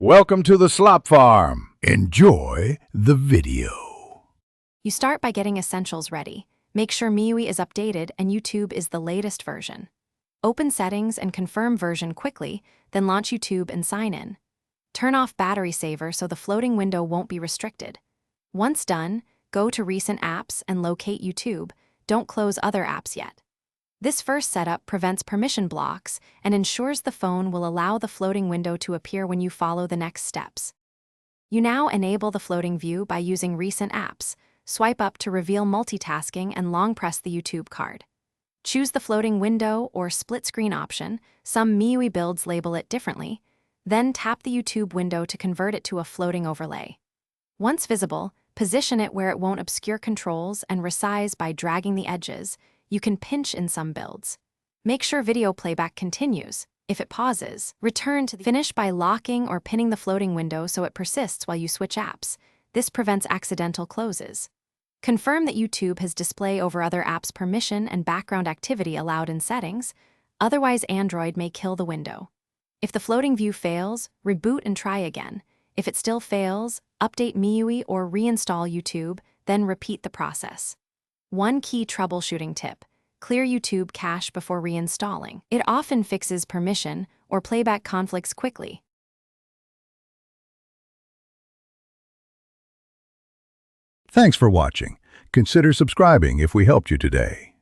Welcome to the Slop Farm. Enjoy the video. You start by getting essentials ready. Make sure MIUI is updated and YouTube is the latest version. Open settings and confirm version quickly, then launch YouTube and sign in. Turn off battery saver so the floating window won't be restricted. Once done, go to recent apps and locate YouTube. Don't close other apps yet. This first setup prevents permission blocks and ensures the phone will allow the floating window to appear when you follow the next steps. You now enable the floating view by using recent apps. Swipe up to reveal multitasking and long press the YouTube card. Choose the floating window or split screen option. Some MIUI builds label it differently. Then tap the YouTube window to convert it to a floating overlay. Once visible, position it where it won't obscure controls and resize by dragging the edges. You can pinch in some builds. Make sure video playback continues. If it pauses, return to the finish by locking or pinning the floating window so it persists while you switch apps. This prevents accidental closes. Confirm that YouTube has display over other apps permission and background activity allowed in settings. Otherwise, Android may kill the window. If the floating view fails, reboot and try again. If it still fails, update MIUI or reinstall YouTube, then repeat the process. One key troubleshooting tip: clear YouTube cache before reinstalling. It often fixes permission or playback conflicts quickly. Thanks for watching. Consider subscribing if we helped you today.